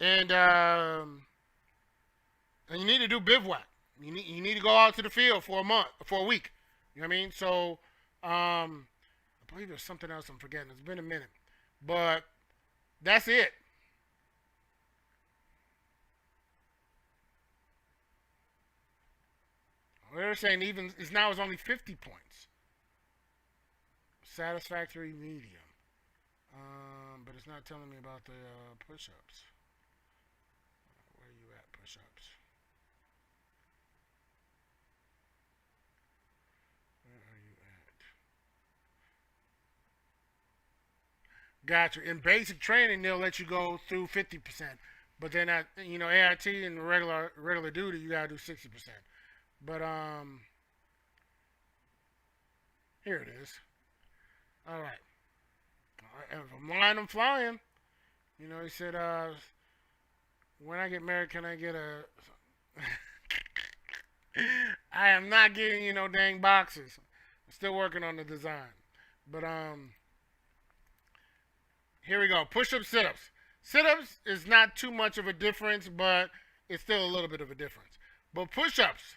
And you need to do bivouac. You need to go out to the field for a week. You know what I mean? So, I believe there's something else I'm forgetting. It's been a minute. But that's it. They're saying it's only 50 points. Satisfactory medium. But it's not telling me about the push-ups. Where are you at, push-ups? Where are you at? Gotcha. In basic training, they'll let you go through 50%. But then at AIT and regular duty, you gotta do 60%. But here it is. All right. If I'm lying, I'm flying. He said, when I get married, can I get a... I am not getting you no dang boxes. I'm still working on the design. But here we go. Push-ups, sit-ups. Sit-ups is not too much of a difference, but it's still a little bit of a difference. But push-ups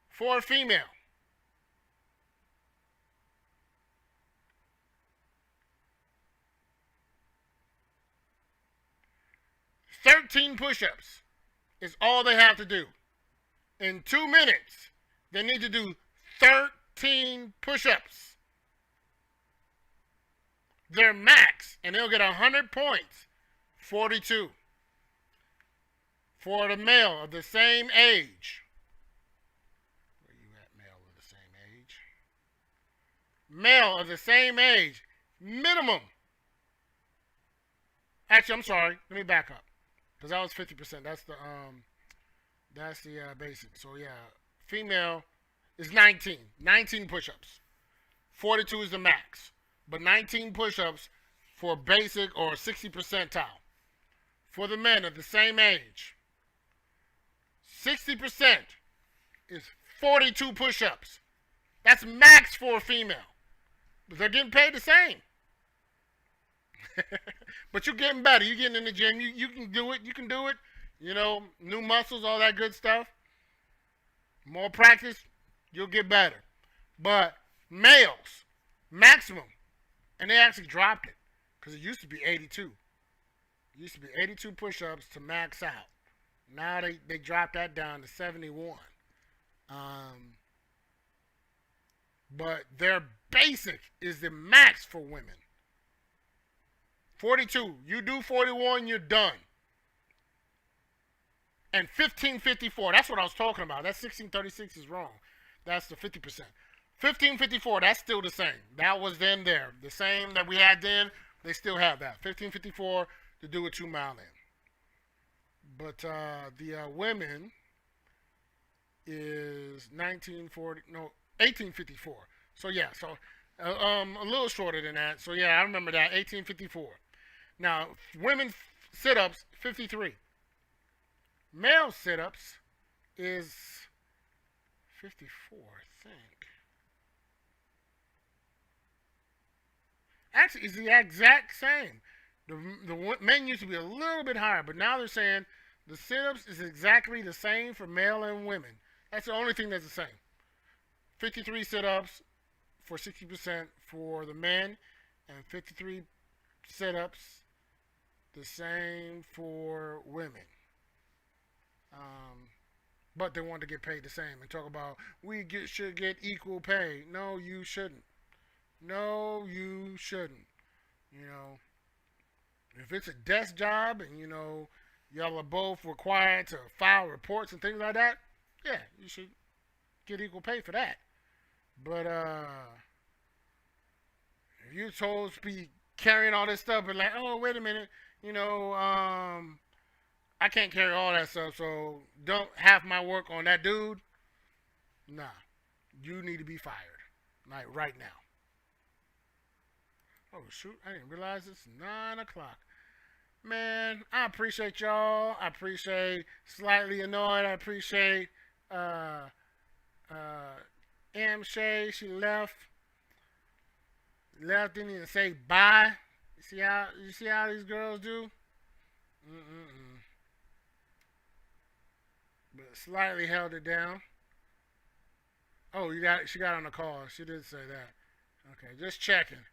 for a female. "13 push-ups is all they have to do. In 2 minutes, they need to do 13 push-ups. Their max, and they'll get 100 points, 42. For the male of the same age. Where you at, male of the same age? Male of the same age, minimum. Actually, I'm sorry. Let me back up. Because that was 50%. That's the basic. So yeah, female is 19. 19 push-ups. 42 is the max. But 19 push-ups for basic or 60 percentile. For the men of the same age, 60% is 42 push-ups. That's max for a female. But they're getting paid the same. But you're getting better. You're getting in the gym. You can do it. You can do it. New muscles, all that good stuff. More practice, you'll get better. But males, maximum. And they actually dropped it. Because it used to be 82. It used to be 82 push-ups to max out. Now they dropped that down to 71. But their basic is the max for women. 42. You do 41, you're done. And 1554, that's what I was talking about. That 1636 is wrong. That's the 50%. 1554, that's still the same. That was then there. The same that we had then, they still have that. 1554 to do a 2 mile in. But the women is 1854. So yeah, so a little shorter than that. So yeah, I remember that, 1854. Now, women's sit-ups, 53. Male sit-ups is 54, I think. Actually, it's the exact same. The men used to be a little bit higher, but now they're saying the sit-ups is exactly the same for male and women. That's the only thing that's the same. 53 sit-ups for 60%, for the men and 53 sit-ups the same for women. But they want to get paid the same and talk about should get equal pay. No, you shouldn't. No, you shouldn't. You know, if it's a desk job and, you know, y'all are both required to file reports and things like that, yeah, you should get equal pay for that. But if you're supposed to be carrying all this stuff and like, oh, wait a minute, you know, I can't carry all that stuff, so don't have my work on that dude. Nah, you need to be fired, like right now. Oh shoot, I didn't realize it's 9 o'clock. Man, I appreciate y'all. I appreciate Slightly Annoyed. I appreciate M. Shay. She left. Didn't even say bye. You see how these girls do? But Slightly held it down. Oh, she got on the call. She did say that. Okay, just checking.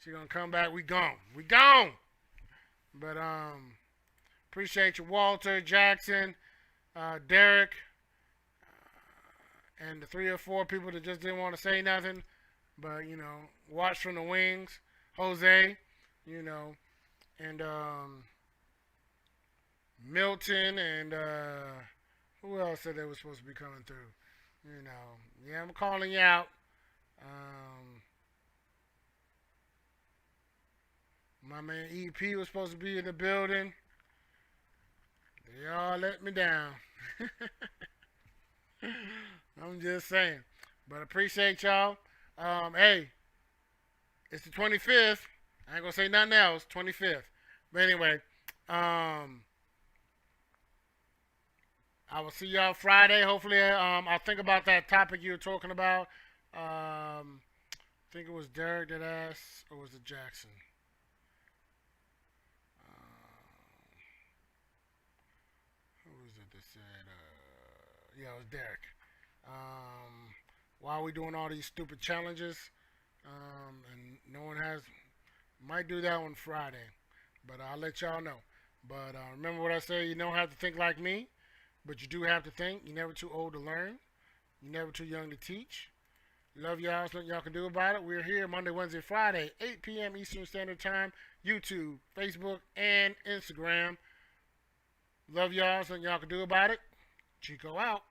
She gonna come back. We gone. But appreciate you, Walter, Jackson, Derek, and the 3 or 4 people that just didn't want to say nothing. But, you know, watch from the wings. Jose, you know, and Milton, and who else said they were supposed to be coming through? You know, yeah, I'm calling you out. My man EP was supposed to be in the building. They all let me down. I'm just saying. But appreciate y'all. Hey, it's the 25th. I ain't gonna say nothing else. 25th. But anyway, I will see y'all Friday. Hopefully, I'll think about that topic you were talking about. I think it was Derek that asked, or was it Jackson? Who was it that said? Yeah, it was Derek. Why are we doing all these stupid challenges? And no one has. Might do that one Friday, but I'll let y'all know. But remember what I say, you don't have to think like me, but you do have to think. You're never too old to learn. You're never too young to teach. Love y'all. There's nothing y'all can do about it. We're here Monday, Wednesday, Friday, 8 p.m. Eastern Standard Time, YouTube, Facebook, and Instagram. Love y'all. There's nothing y'all can do about it. Chico out.